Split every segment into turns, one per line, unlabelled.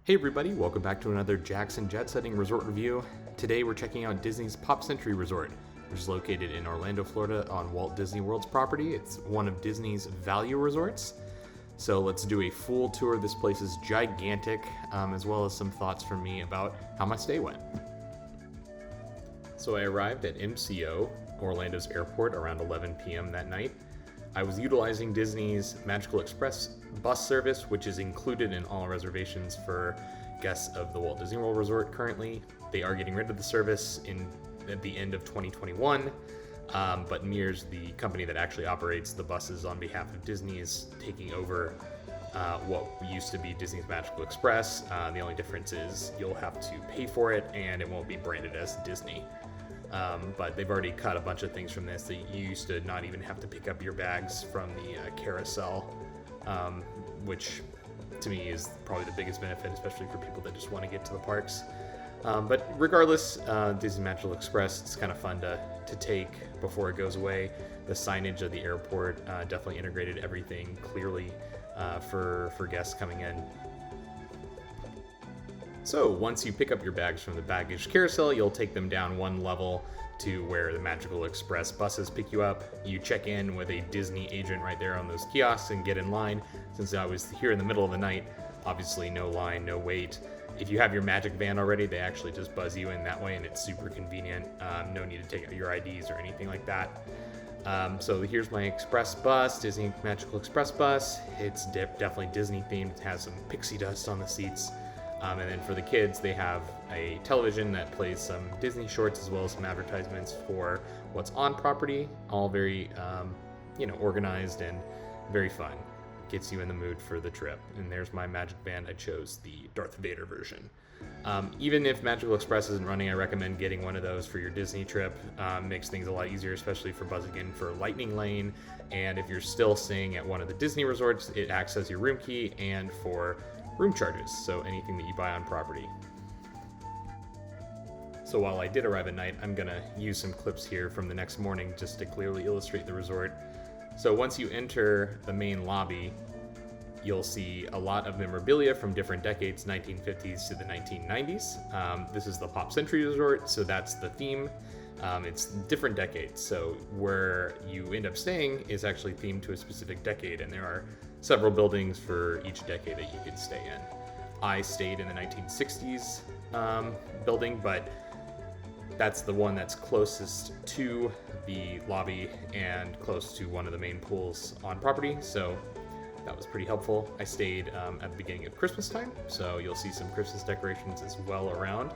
Hey everybody, welcome back to another Jackson Jet Setting Resort review. Today we're checking out Disney's Pop Century Resort, which is located in Orlando, Florida on Walt Disney World's property. It's one of Disney's value resorts. So let's do a full tour. This place is gigantic, as well as some thoughts from me about how my stay went. So I arrived at MCO, Orlando's airport, around 11 p.m. that night. I was utilizing Disney's Magical Express bus service, which is included in all reservations for guests of the Walt Disney World Resort currently. They are getting rid of the service at the end of 2021, but Mears, the company that actually operates the buses on behalf of Disney, is taking over what used to be Disney's Magical Express. The only difference is you'll have to pay for it, and it won't be branded as Disney. But they've already cut a bunch of things from this. That you used to not even have to pick up your bags from the carousel, which to me is probably the biggest benefit, especially for people that just want to get to the parks. But regardless, Disney Magical Express, it's kind of fun to take before it goes away. The signage of the airport definitely integrated everything clearly for guests coming in. So once you pick up your bags from the baggage carousel, you'll take them down one level to where the Magical Express buses pick you up. You check in with a Disney agent right there on those kiosks and get in line. Since I was here in the middle of the night, obviously no line, no wait. If you have your Magic Van already, they actually just buzz you in that way, and it's super convenient. No need to take out your IDs or anything like that. So here's my express bus, Disney Magical Express bus. It's definitely Disney themed. It has some pixie dust on the seats. And then for the kids, they have a television that plays some Disney shorts as well as some advertisements for what's on property. All very, organized and very fun. Gets you in the mood for the trip. And there's my Magic Band. I chose the Darth Vader version. Even if Magical Express isn't running, I recommend getting one of those for your Disney trip. Makes things a lot easier, especially for buzzing in for Lightning Lane. And if you're still staying at one of the Disney resorts, it acts as your room key and for room charges, so anything that you buy on property. So while I did arrive at night, I'm gonna use some clips here from the next morning just to clearly illustrate the resort. So once you enter the main lobby, you'll see a lot of memorabilia from different decades, 1950s to the 1990s. This is the Pop Century Resort, so that's the theme. It's different decades, so where you end up staying is actually themed to a specific decade, and there are several buildings for each decade that you can stay in. I stayed in the 1960s building, but that's the one that's closest to the lobby and close to one of the main pools on property, so that was pretty helpful. I stayed at the beginning of Christmas time, so you'll see some Christmas decorations as well around.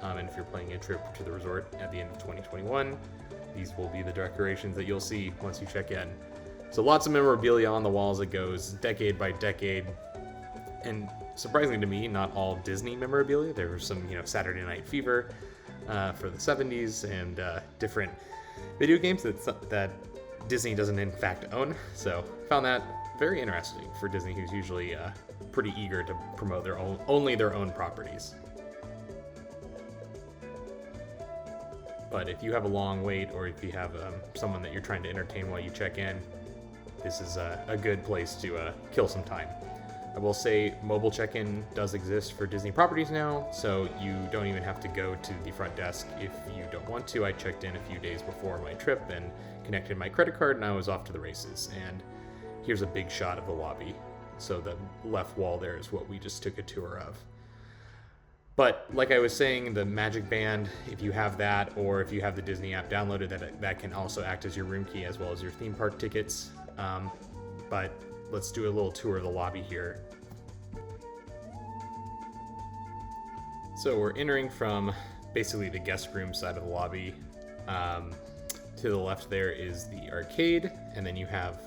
And if you're planning a trip to the resort at the end of 2021, these will be the decorations that you'll see once you check in. So lots of memorabilia on the walls. It goes decade by decade. And surprisingly to me, not all Disney memorabilia. There was some, Saturday Night Fever for the 70s and different video games that Disney doesn't in fact own. So found that very interesting for Disney, who's usually pretty eager to promote only their own properties. But if you have a long wait, or if you have someone that you're trying to entertain while you check in, this is a good place to kill some time. I will say mobile check-in does exist for Disney properties now, so you don't even have to go to the front desk if you don't want to. I checked in a few days before my trip and connected my credit card, and I was off to the races. And here's a big shot of the lobby. So the left wall there is what we just took a tour of. But like I was saying, the Magic Band, if you have that, or if you have the Disney app downloaded, that can also act as your room key as well as your theme park tickets. But let's do a little tour of the lobby here. So we're entering from basically the guest room side of the lobby. To the left there is the arcade, and then you have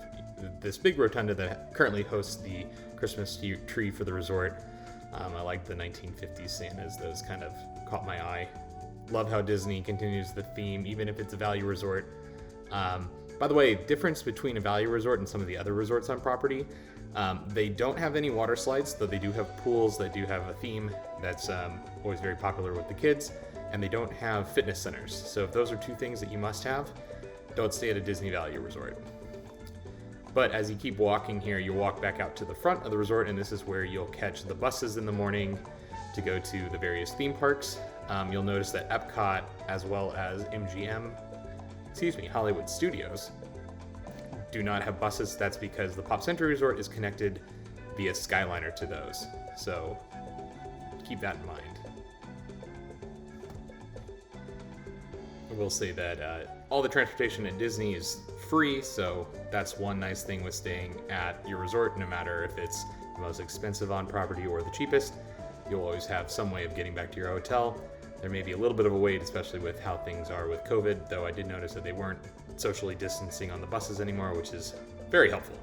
this big rotunda that currently hosts the Christmas tree for the resort. I like the 1950s Santas. Those kind of caught my eye. Love how Disney continues the theme, even if it's a value resort. By the way, difference between a value resort and some of the other resorts on property, they don't have any water slides, though they do have pools that do have a theme that's always very popular with the kids, and they don't have fitness centers. So if those are two things that you must have, don't stay at a Disney value resort. But as you keep walking here, you walk back out to the front of the resort, and this is where you'll catch the buses in the morning. to go to the various theme parks. You'll notice that Epcot, as well as Hollywood Studios, do not have buses. That's because the Pop Century Resort is connected via Skyliner to those. So keep that in mind. I will say that all the transportation at Disney is free, so that's one nice thing with staying at your resort. No matter if it's the most expensive on property or the cheapest, you'll always have some way of getting back to your hotel. There may be a little bit of a wait, especially with how things are with COVID, though I did notice that they weren't socially distancing on the buses anymore, which is very helpful.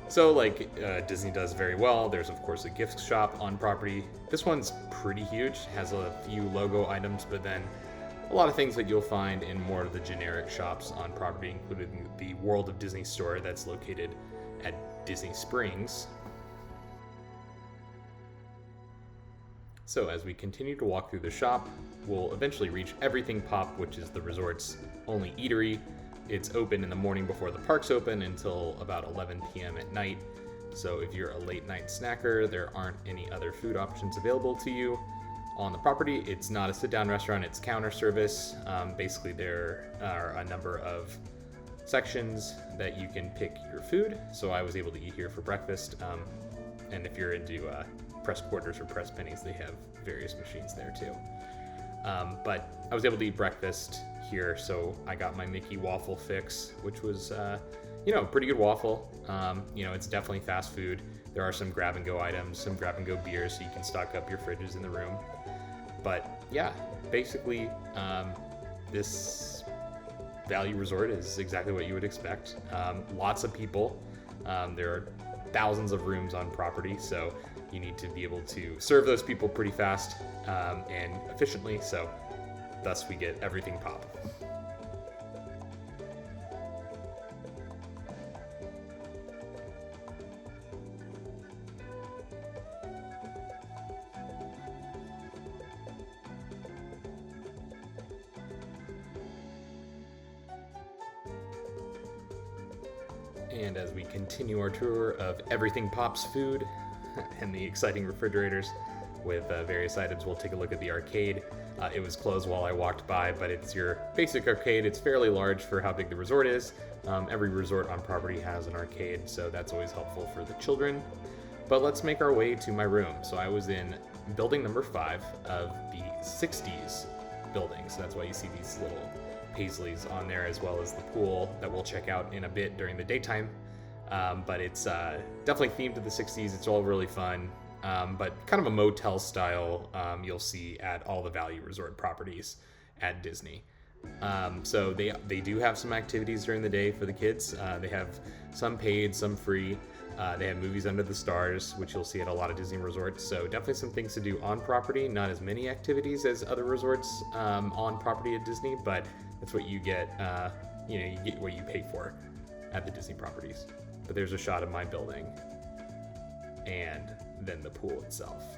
So like Disney does very well, there's of course a gift shop on property. This one's pretty huge, has a few logo items, but then a lot of things that you'll find in more of the generic shops on property, including the World of Disney store that's located at Disney Springs. So as we continue to walk through the shop, we'll eventually reach Everything Pop, which is the resort's only eatery. It's open in the morning before the parks open until about 11 p.m. at night. So if you're a late night snacker, there aren't any other food options available to you on the property. It's not a sit-down restaurant, it's counter service. Basically, there are a number of sections that you can pick your food. So I was able to eat here for breakfast. And if you're into press quarters or press pennies, they have various machines there too. But I was able to eat breakfast here, so I got my Mickey waffle fix, which was, pretty good waffle. It's definitely fast food. There are some grab-and-go items, some grab-and-go beers, so you can stock up your fridges in the room. But yeah, basically, this value resort is exactly what you would expect. Lots of people. There are thousands of rooms on property, so you need to be able to serve those people pretty fast and efficiently, so thus we get Everything Pop. And as we continue our tour of Everything Pop's food and the exciting refrigerators with various items, we'll take a look at the arcade. It was closed while I walked by, but it's your basic arcade. It's fairly large for how big the resort is. Every resort on property has an arcade, so that's always helpful for the children. But let's make our way to my room. So I was in building number 5 of the 60s building, so that's why you see these little paisleys on there, as well as the pool that we'll check out in a bit during the daytime. But it's definitely themed to the 60s. It's all really fun, but kind of a motel style you'll see at all the value resort properties at Disney. So they do have some activities during the day for the kids. They have some paid, some free. They have movies under the stars, which you'll see at a lot of Disney resorts. So definitely some things to do on property. Not as many activities as other resorts on property at Disney, but that's what you get. You get what you pay for at the Disney properties. But there's a shot of my building and then the pool itself.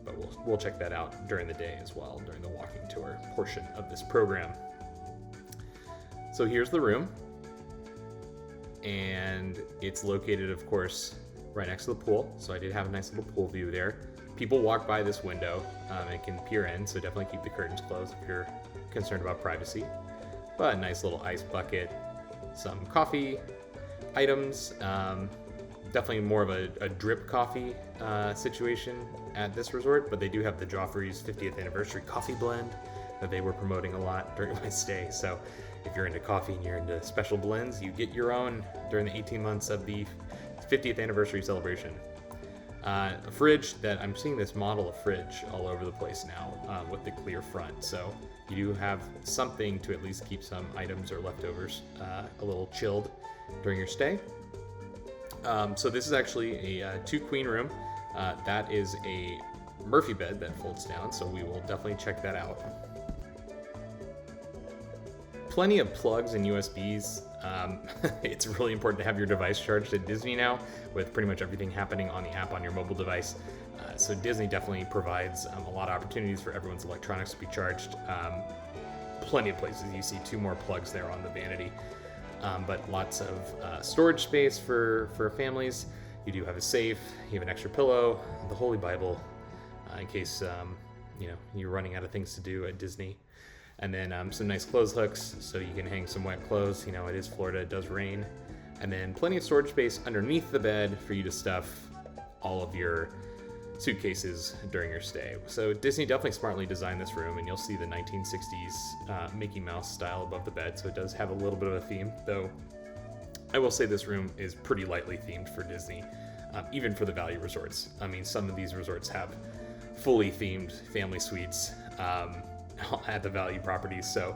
But we'll check that out during the day as well, during the walking tour portion of this program. So here's the room. And it's located, of course, right next to the pool. So I did have a nice little pool view there. People walk by this window and can peer in, so definitely keep the curtains closed if you're concerned about privacy. But a nice little ice bucket, some coffee items, definitely more of a drip coffee situation at this resort, but they do have the Joffrey's 50th anniversary coffee blend that they were promoting a lot during my stay. So if you're into coffee and you're into special blends, you get your own during the 18 months of the 50th anniversary celebration. A fridge that I'm seeing this model of fridge all over the place now with the clear front. So you do have something to at least keep some items or leftovers a little chilled during your stay. So this is actually a 2-queen room. That is a Murphy bed that folds down, so we will definitely check that out. Plenty of plugs and USBs. It's really important to have your device charged at Disney now, with pretty much everything happening on the app on your mobile device. So Disney definitely provides a lot of opportunities for everyone's electronics to be charged. Plenty of places. You see 2 more plugs there on the vanity. But lots of storage space for families. You do have a safe, you have an extra pillow, the Holy Bible, in case you're running out of things to do at Disney. And then some nice clothes hooks so you can hang some wet clothes. It is Florida, it does rain. And then plenty of storage space underneath the bed for you to stuff all of your suitcases during your stay. So Disney definitely smartly designed this room, and you'll see the 1960s Mickey Mouse style above the bed, so it does have a little bit of a theme, though I will say this room is pretty lightly themed for Disney, even for the value resorts. Some of these resorts have fully themed family suites at the value properties, so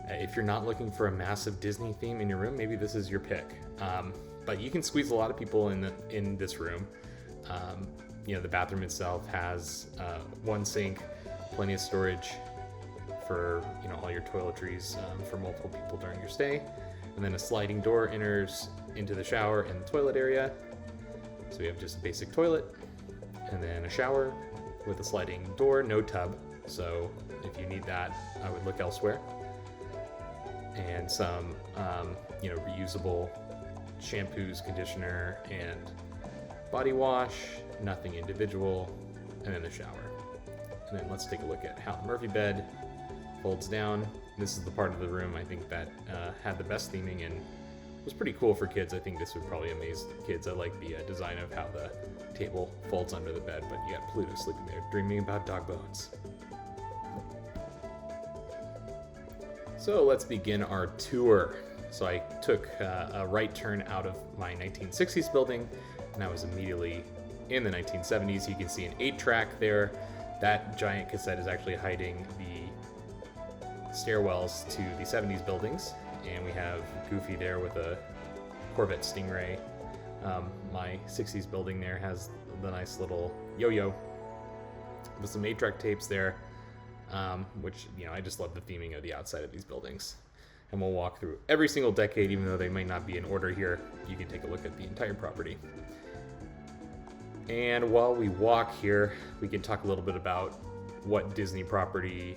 if you're not looking for a massive Disney theme in your room, maybe this is your pick. But you can squeeze a lot of people in this room. The bathroom itself has one sink, plenty of storage for all your toiletries for multiple people during your stay, and then a sliding door enters into the shower and the toilet area. So we have just a basic toilet, and then a shower with a sliding door, no tub. So if you need that, I would look elsewhere. And some reusable shampoos, conditioner, and body wash, nothing individual, and then the shower. And then let's take a look at how the Murphy bed folds down. This is the part of the room I think that had the best theming and was pretty cool for kids. I think this would probably amaze kids. I like the design of how the table folds under the bed, but you got Pluto sleeping there, dreaming about dog bones. So let's begin our tour. So I took a right turn out of my 1960s building, and I was immediately in the 1970s. You can see an 8-track there. That giant cassette is actually hiding the stairwells to the 70s buildings, and we have Goofy there with a Corvette Stingray. My 60s building there has the nice little yo-yo with some 8-track tapes there, which, I just love the theming of the outside of these buildings. And we'll walk through every single decade, even though they might not be in order here. You can take a look at the entire property. And while we walk here, we can talk a little bit about what Disney property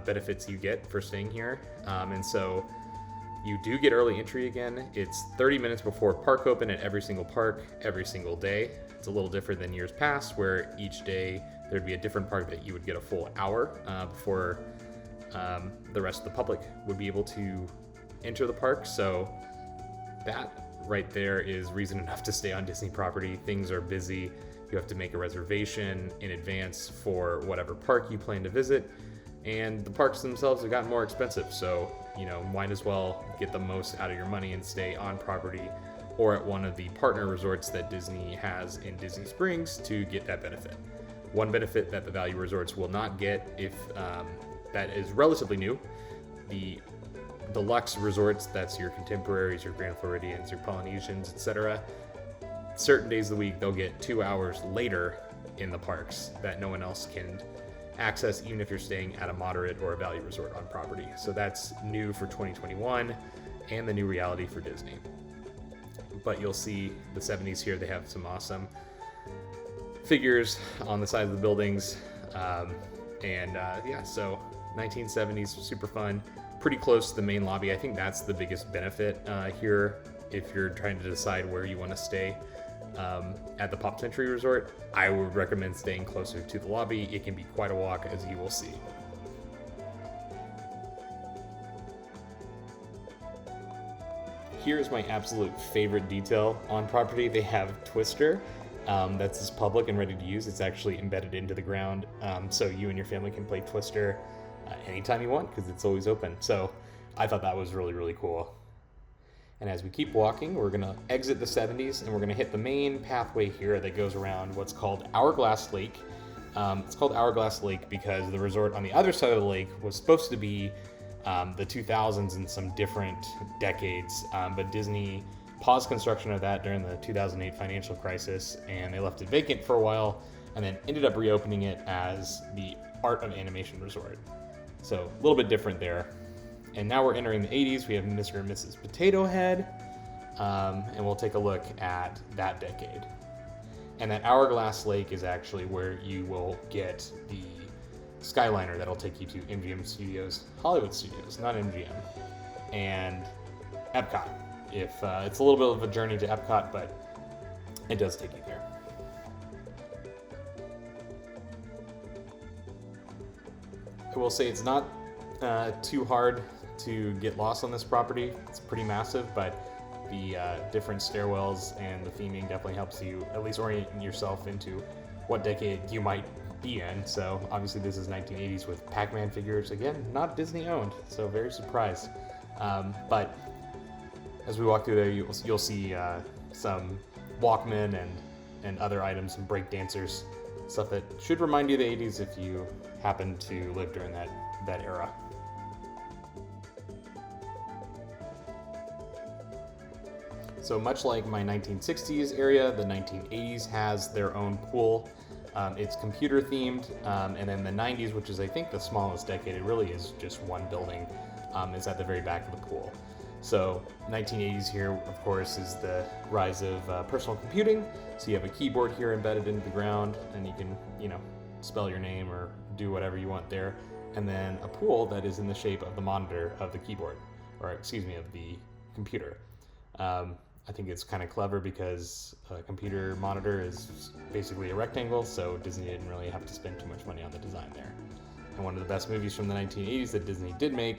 benefits you get for staying here. And so you do get early entry again. It's 30 minutes before park open at every single park, every single day. It's a little different than years past, where each day there'd be a different park that you would get a full hour before the rest of the public would be able to enter the park. So that right there is reason enough to stay on Disney property. Things are busy. You have to make a reservation in advance for whatever park you plan to visit. And the parks themselves have gotten more expensive. So, might as well get the most out of your money and stay on property or at one of the partner resorts that Disney has in Disney Springs to get that benefit. One benefit that the value resorts will not get, if that is relatively new, the deluxe resorts, that's your Contemporaries, your Grand Floridians, your Polynesians, etc. Certain days of the week, they'll get 2 hours later in the parks that no one else can access, even if you're staying at a moderate or a value resort on property. So that's new for 2021 and the new reality for Disney. But you'll see the 70s here, they have some awesome figures on the side of the buildings. So 1970s, super fun, pretty close to the main lobby. I think that's the biggest benefit here if you're trying to decide where you want to stay at the Pop Century Resort. I would recommend staying closer to the lobby. It can be quite a walk, as you will see. Here's my absolute favorite detail on property. They have Twister. That's public and ready to use. It's actually embedded into the ground, so you and your family can play Twister anytime you want, because it's always open. So I thought that was really, really cool. And as we keep walking, we're going to exit the 70s, and we're going to hit the main pathway here that goes around what's called Hourglass Lake. It's called Hourglass Lake because the resort on the other side of the lake was supposed to be the 2000s and some different decades, but Disney paused construction of that during the 2008 financial crisis, and they left it vacant for a while, and then ended up reopening it as the Art of Animation Resort. So a little bit different there. And now we're entering the 80s. We have Mr. and Mrs. Potato Head, and we'll take a look at that decade. And that Hourglass Lake is actually where you will get the Skyliner that'll take you to MGM Studios, Hollywood Studios, not MGM, and Epcot. If it's a little bit of a journey to Epcot, but it does take you there. I will say it's not too hard to get lost on this property. It's pretty massive, but the different stairwells and the theming definitely helps you at least orient yourself into what decade you might be in. So obviously this is 1980s with Pac-Man figures. Again, not Disney owned, so very surprised. But as we walk through there, you'll see some Walkmen and other items, some break dancers, stuff that should remind you of the 80s if you happen to live during that era. So much like my 1960s area, the 1980s has their own pool. It's computer themed, and then the 90s, which is I think the smallest decade, it really is just one building, is at the very back of the pool. So 1980s here, of course, is the rise of personal computing. So you have a keyboard here embedded into the ground, and you can, spell your name or do whatever you want there. And then a pool that is in the shape of the monitor of the keyboard, or excuse me, of the computer. I think it's kind of clever because a computer monitor is basically a rectangle, so Disney didn't really have to spend too much money on the design there. And one of the best movies from the 1980s that Disney did make,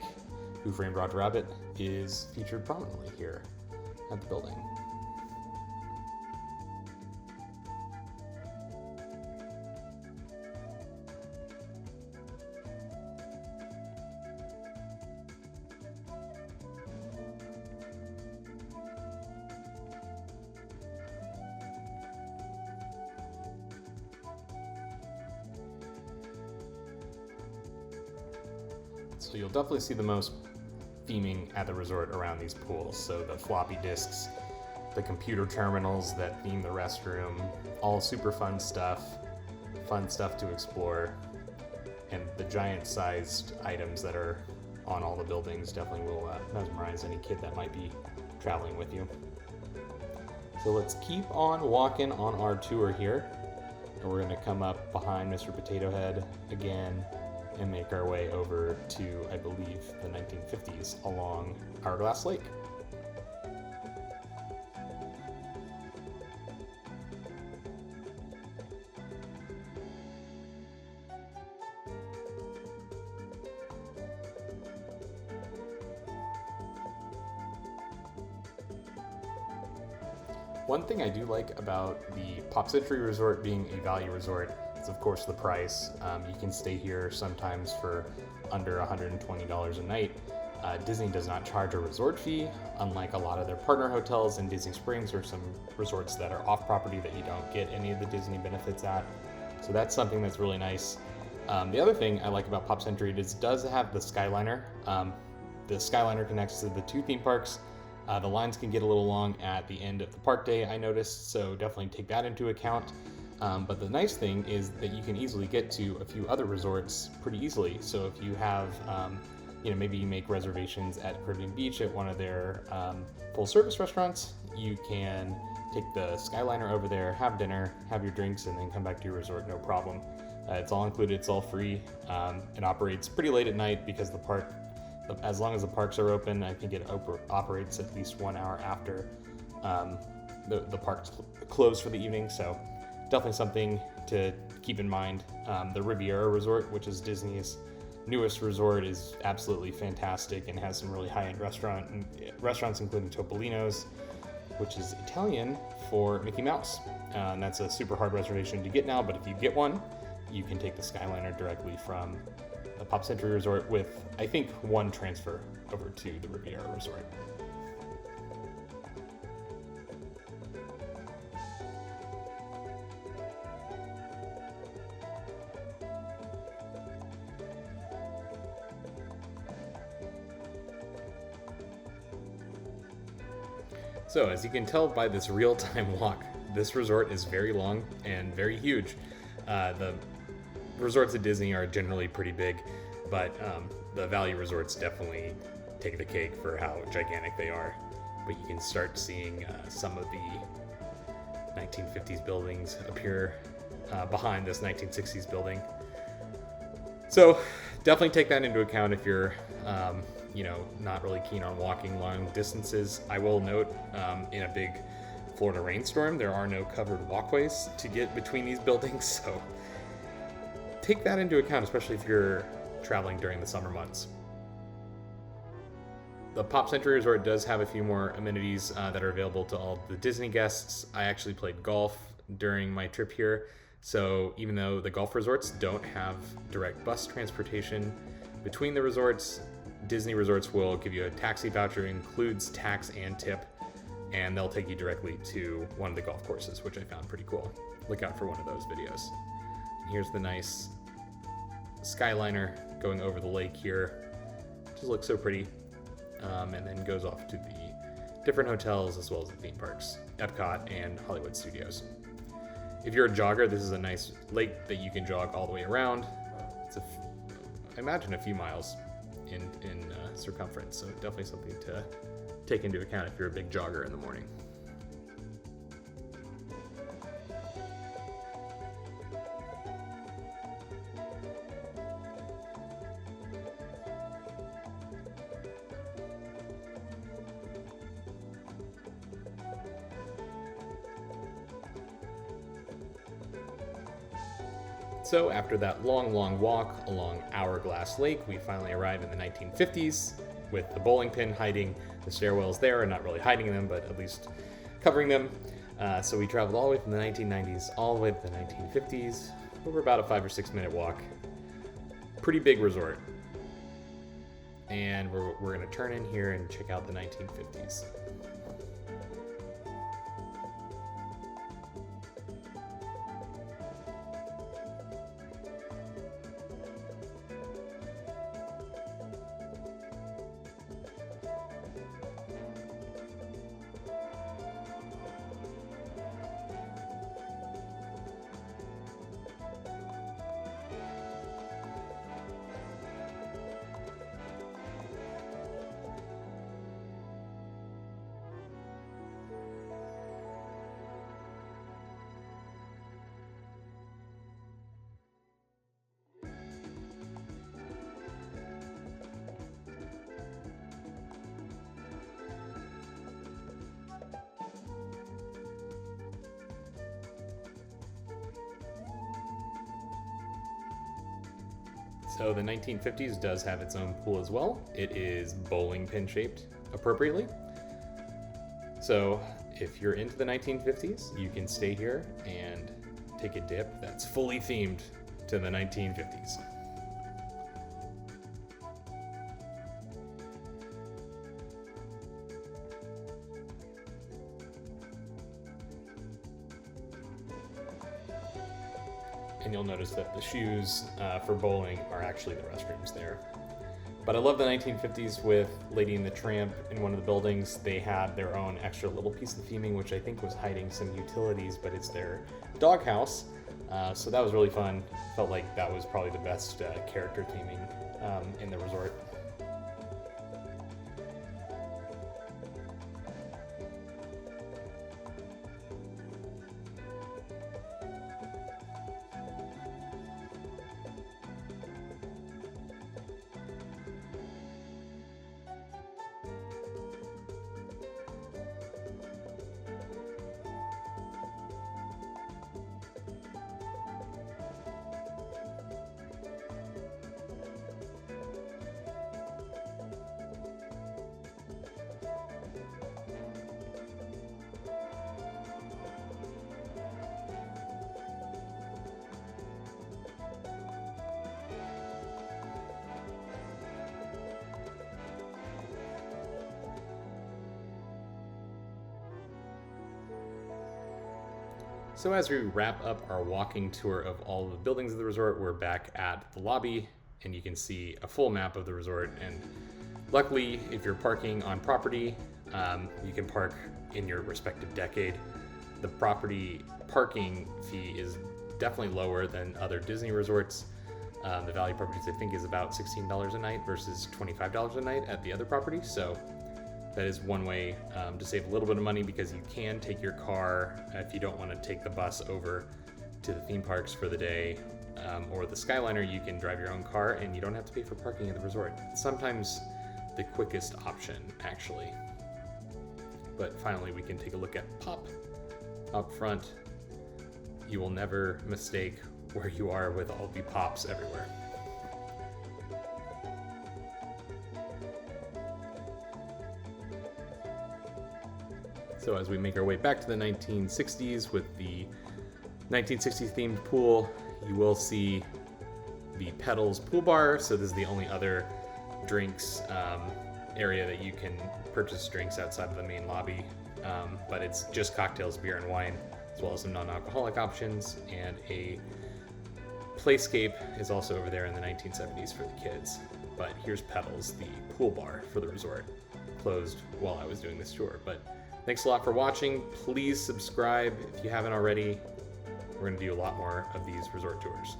Who Framed Roger Rabbit, is featured prominently here at the building. So you'll definitely see the most theming at the resort around these pools. So the floppy disks, the computer terminals that theme the restroom, all super fun stuff to explore. And the giant sized items that are on all the buildings definitely will mesmerize any kid that might be traveling with you. So let's keep on walking on our tour here. And we're gonna come up behind Mr. Potato Head again and make our way over to, I believe, the 1950s along Hourglass Lake. One thing I do like about the Pop Century Resort being a value resort is, of course, the price. You can stay here sometimes for under $120 a night. Disney does not charge a resort fee, unlike a lot of their partner hotels in Disney Springs or some resorts that are off property that you don't get any of the Disney benefits at. So that's something that's really nice. The other thing I like about Pop Century is it does have the Skyliner. The Skyliner connects to the two theme parks. The lines can get a little long at the end of the park day, I noticed, so definitely take that into account. But the nice thing is that you can easily get to a few other resorts pretty easily. So if you have, maybe you make reservations at Caribbean Beach at one of their full service restaurants, you can take the Skyliner over there, have dinner, have your drinks, and then come back to your resort, no problem. It's all included, it's all free. It operates pretty late at night because the park, as long as the parks are open, I think it operates at least 1 hour after the parks close for the evening. So definitely something to keep in mind. The Riviera Resort, which is Disney's newest resort, is absolutely fantastic and has some really high-end restaurants, including Topolino's, which is Italian for Mickey Mouse. And that's a super hard reservation to get now, but if you get one, you can take the Skyliner directly from the Pop Century Resort with, I think, one transfer over to the Riviera Resort. So, as you can tell by this real-time walk, this resort is very long and very huge. The resorts at Disney are generally pretty big, but the value resorts definitely take the cake for how gigantic they are. But you can start seeing some of the 1950s buildings appear behind this 1960s building. So definitely take that into account if you're not really keen on walking long distances. I will note in a big Florida rainstorm, there are no covered walkways to get between these buildings, so take that into account, especially if you're traveling during the summer months. The Pop Century Resort does have a few more amenities that are available to all the Disney guests. I actually played golf during my trip here, so even though the golf resorts don't have direct bus transportation between the resorts, Disney resorts will give you a taxi voucher, includes tax and tip, and they'll take you directly to one of the golf courses, which I found pretty cool. Look out for one of those videos. And here's the nice Skyliner going over the lake here. Just looks so pretty. And then goes off to the different hotels as well as the theme parks, Epcot and Hollywood Studios. If you're a jogger, this is a nice lake that you can jog all the way around. It's I imagine a few miles in circumference, so definitely something to take into account if you're a big jogger in the morning. So after that long walk along Hourglass Lake, we finally arrive in the 1950s with the bowling pin hiding the stairwells there, and not really hiding them, but at least covering them. So we traveled all the way from the 1990s all the way to the 1950s, over about a 5 or 6 minute walk. Pretty big resort. And we're gonna turn in here and check out the 1950s. So the 1950s does have its own pool as well. It is bowling pin shaped appropriately. So if you're into the 1950s, you can stay here and take a dip that's fully themed to the 1950s. And you'll notice that the shoes for bowling are actually the restrooms there. But I love the 1950s with Lady and the Tramp in one of the buildings. They had their own extra little piece of theming, which I think was hiding some utilities, but it's their doghouse. So that was really fun. Felt like that was probably the best character theming in the resort. So as we wrap up our walking tour of all of the buildings of the resort, we're back at the lobby, and you can see a full map of the resort. And luckily, if you're parking on property, you can park in your respective decade. The property parking fee is definitely lower than other Disney resorts. The value properties, I think, is about $16 a night versus $25 a night at the other property. So that is one way to save a little bit of money, because you can take your car if you don't want to take the bus over to the theme parks for the day, or the Skyliner. You can drive your own car and you don't have to pay for parking at the resort. It's sometimes the quickest option, actually. But finally, we can take a look at Pop up front. You will never mistake where you are with all the pops everywhere. So as we make our way back to the 1960s with the 1960s themed pool, you will see the Petals pool bar. So this is the only other drinks area that you can purchase drinks outside of the main lobby. But it's just cocktails, beer, and wine, as well as some non-alcoholic options. And a Playscape is also over there in the 1970s for the kids. But here's Petals, the pool bar for the resort, closed while I was doing this tour. But thanks a lot for watching. Please subscribe if you haven't already. We're going to do a lot more of these resort tours.